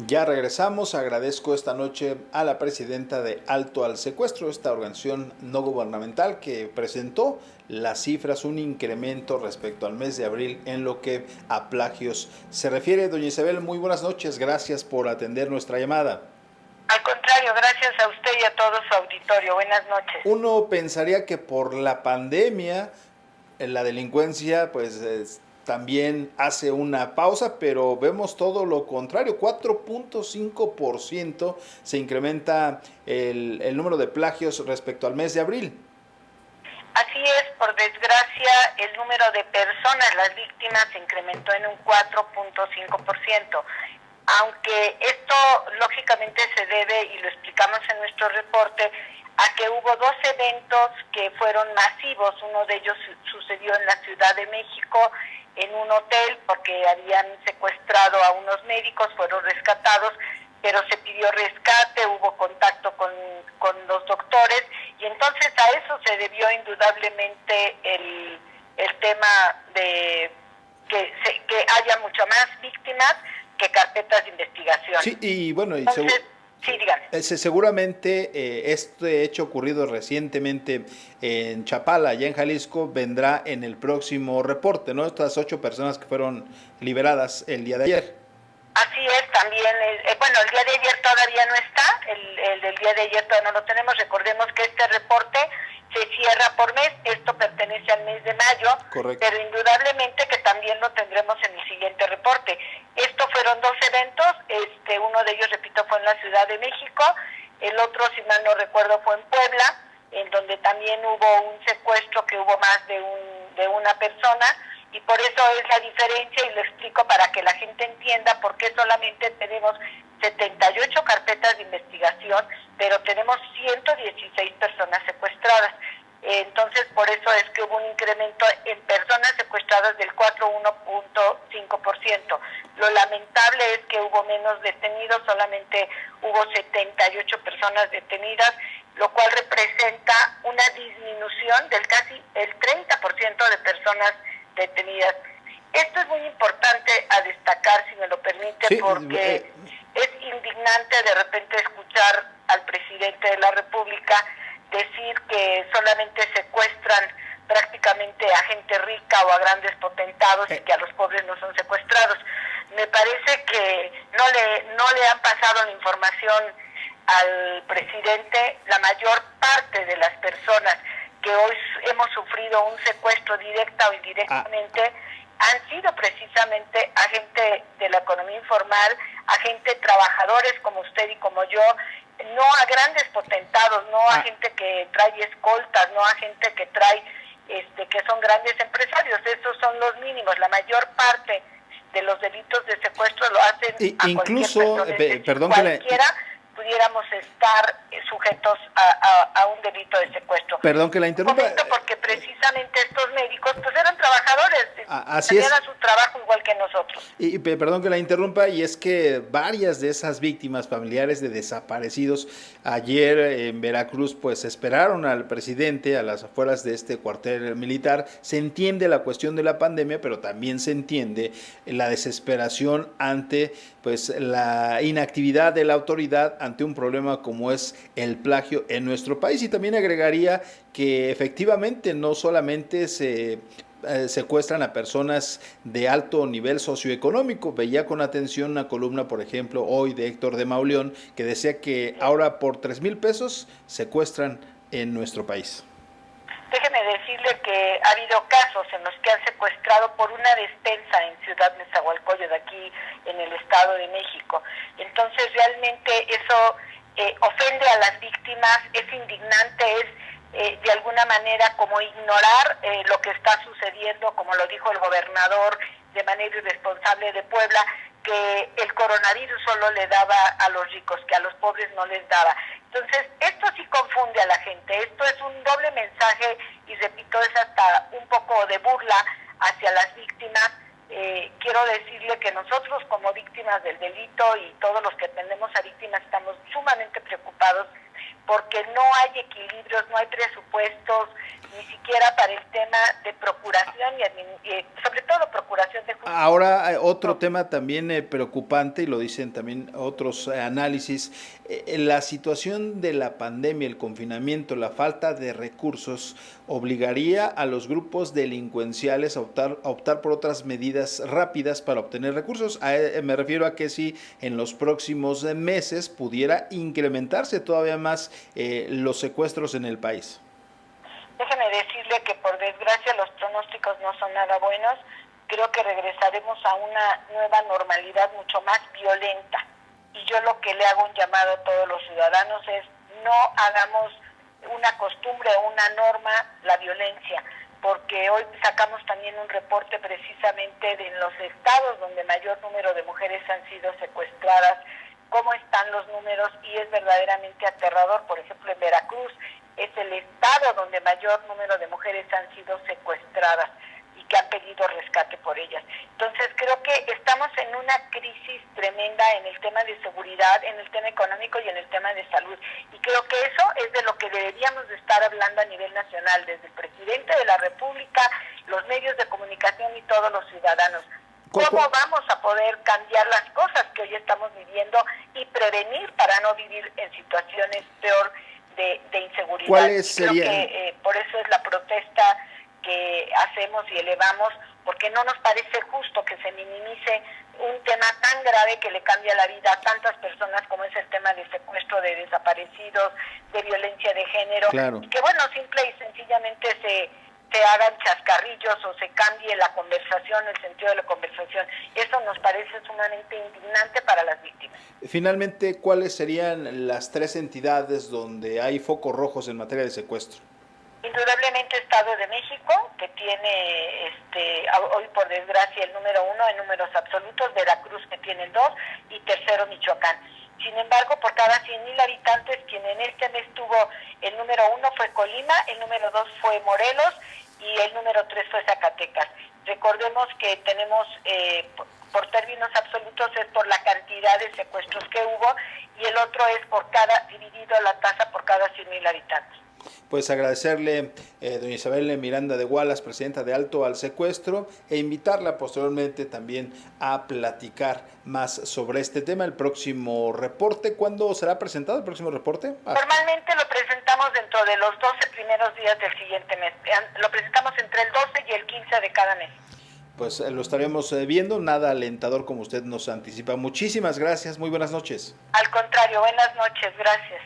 Ya regresamos, agradezco esta noche a la presidenta de Alto al Secuestro, esta organización no gubernamental que presentó las cifras, un incremento respecto al mes de abril en lo que a plagios se refiere. Doña Isabel, muy buenas noches, gracias por atender nuestra llamada. Al contrario, gracias a usted y a todo su auditorio. Buenas noches. Uno pensaría que por la pandemia la delincuencia pues también hace una pausa, pero vemos todo lo contrario, 4.5% se incrementa el número de plagios respecto al mes de abril. Así es, por desgracia, el número de personas, las víctimas, se incrementó en un 4.5%. Aunque esto lógicamente se debe, y lo explicamos en nuestro reporte, a que hubo dos eventos que fueron masivos. Uno de ellos sucedió en la Ciudad de México, en un hotel, porque habían secuestrado a unos médicos, fueron rescatados, pero se pidió rescate, hubo contacto con los doctores, y entonces a eso se debió indudablemente el tema de que haya mucho más víctimas que carpetas de investigación. Sí, y bueno, Entonces, sí, dígame. seguramente este hecho ocurrido recientemente en Chapala, allá en Jalisco, vendrá en el próximo reporte, ¿no? Estas 8 personas que fueron liberadas el día de ayer. Así es, también, bueno, el día de ayer todavía no está, el del día de ayer todavía no lo tenemos. Recordemos que este reporte se cierra por mes, esto pertenece al mes de mayo, Correcto. pero indudablemente que también lo tendremos en el siguiente reporte. Estos fueron dos eventos, uno de ellos, repito, fue en la Ciudad de México, el otro, si mal no recuerdo, fue en Puebla, en donde también hubo un secuestro que hubo más de una persona, y por eso es la diferencia, y lo explico para que la gente entienda por qué solamente tenemos 78 carpetas de investigación, pero tenemos 116 personas secuestradas. Entonces, por eso es que hubo un incremento en personas secuestradas del 4.1.5%. Lo lamentable es que hubo menos detenidos, solamente hubo 78 personas detenidas, lo cual representa una disminución del casi el 30% de personas detenidas. Esto es muy importante a destacar, si me lo permite, sí, porque es indignante de repente escuchar al presidente de la República decir que solamente secuestran prácticamente a gente rica o a grandes potentados y que a los pobres no son secuestrados. Me parece que no le han pasado la información al presidente. La mayor parte de las personas que hoy hemos sufrido un secuestro directa o indirectamente han sido precisamente a gente de la economía informal, a gente, trabajadores como usted y como yo, no a grandes potentados, no a gente que trae escoltas, no a gente que trae, que son grandes empresarios. Esos son los mínimos. La mayor parte de los delitos de secuestro lo hacen a incluso, cualquier persona. Perdón, cualquiera pudiéramos estar sujetos a un delito de secuestro. Perdón que la interrumpa. Porque precisamente estos médicos pues eran trabajadores, así es. Hacían su trabajo igual que nosotros. Y perdón que la interrumpa, y es que varias de esas víctimas familiares de desaparecidos ayer en Veracruz pues esperaron al presidente a las afueras de este cuartel militar. Se entiende la cuestión de la pandemia, pero también se entiende la desesperación ante pues la inactividad de la autoridad ante un problema como es el plagio en nuestro país. Y también agregaría que efectivamente no solamente se secuestran a personas de alto nivel socioeconómico. Veía con atención una columna, por ejemplo, hoy de Héctor de Mauleón, que decía que ahora por 3,000 pesos secuestran en nuestro país. Déjeme decirle que ha habido casos en los que han secuestrado por una despensa en Ciudad Nezahualcóyotl, de aquí en el Estado de México. Entonces realmente eso ofende a las víctimas, es indignante, es de alguna manera como ignorar lo que está sucediendo, como lo dijo el gobernador de manera irresponsable de Puebla, que el coronavirus solo le daba a los ricos, que a los pobres no les daba. Entonces, esto sí confunde a la gente, esto es un doble mensaje y repito, es hasta un poco de burla hacia las víctimas. Quiero decirle que nosotros como víctimas del delito y todos los que atendemos a víctimas estamos sumamente preocupados porque no hay equilibrios, no hay presupuestos, ni siquiera para el tema de procuración y sobre todo procuración de justicia. Ahora, otro tema también preocupante, y lo dicen también otros análisis, la situación de la pandemia, el confinamiento, la falta de recursos, obligaría a los grupos delincuenciales a optar por otras medidas rápidas para obtener recursos. Me refiero a que si en los próximos meses pudiera incrementarse todavía más los secuestros en el país. Déjeme decirle que por desgracia los pronósticos no son nada buenos. Creo que regresaremos a una nueva normalidad mucho más violenta. Y yo lo que le hago un llamado a todos los ciudadanos es no hagamos una costumbre o una norma la violencia, porque hoy sacamos también un reporte precisamente de los estados donde mayor número de mujeres han sido secuestradas, cómo están los números, y es verdaderamente aterrador. Por ejemplo, en Veracruz es el estado donde mayor número de mujeres han sido secuestradas y que han pedido rescate por ellas. Entonces creo que estamos en una crisis tremenda en el tema de seguridad, en el tema económico y en el tema de salud. Y creo que eso es de lo que deberíamos de estar hablando a nivel nacional, desde el presidente de la República, los medios de comunicación y todos los ciudadanos. ¿Cómo vamos a poder cambiar las cosas que hoy estamos viviendo y prevenir para no vivir en situaciones peor de inseguridad? ¿Cuáles serían? Creo que por eso es la protesta que hacemos y elevamos, porque no nos parece justo que se minimice un tema tan grave que le cambia la vida a tantas personas como es el tema de secuestro, de desaparecidos, de violencia de género, claro. Y que bueno, simple y sencillamente se hagan chascarrillos o se cambie la conversación, el sentido de la conversación. Eso nos parece sumamente indignante para las víctimas. Finalmente, ¿cuáles serían las tres entidades donde hay focos rojos en materia de secuestro? Indudablemente Estado de México, que tiene hoy por desgracia el número 1 en números absolutos, Veracruz que tiene el 2 y tercero Michoacán. Sin embargo, por cada 100,000 habitantes, quien en este mes tuvo el número 1 fue Colima, el número 2 fue Morelos y el número 3 fue Zacatecas. Recordemos que tenemos, por términos absolutos, es por la cantidad de secuestros que hubo, y el otro es dividido la tasa por cada 100,000 habitantes. Pues agradecerle doña Isabel Miranda de Wallace, presidenta de Alto al Secuestro, e invitarla posteriormente también a platicar más sobre este tema. El próximo reporte, ¿cuándo será presentado el próximo reporte? Normalmente lo presentamos dentro de los 12 primeros días del siguiente mes. Lo presentamos entre el 12 y el 15 de cada mes. Pues lo estaremos viendo, nada alentador como usted nos anticipa. Muchísimas gracias, muy buenas noches. Al contrario, buenas noches, gracias.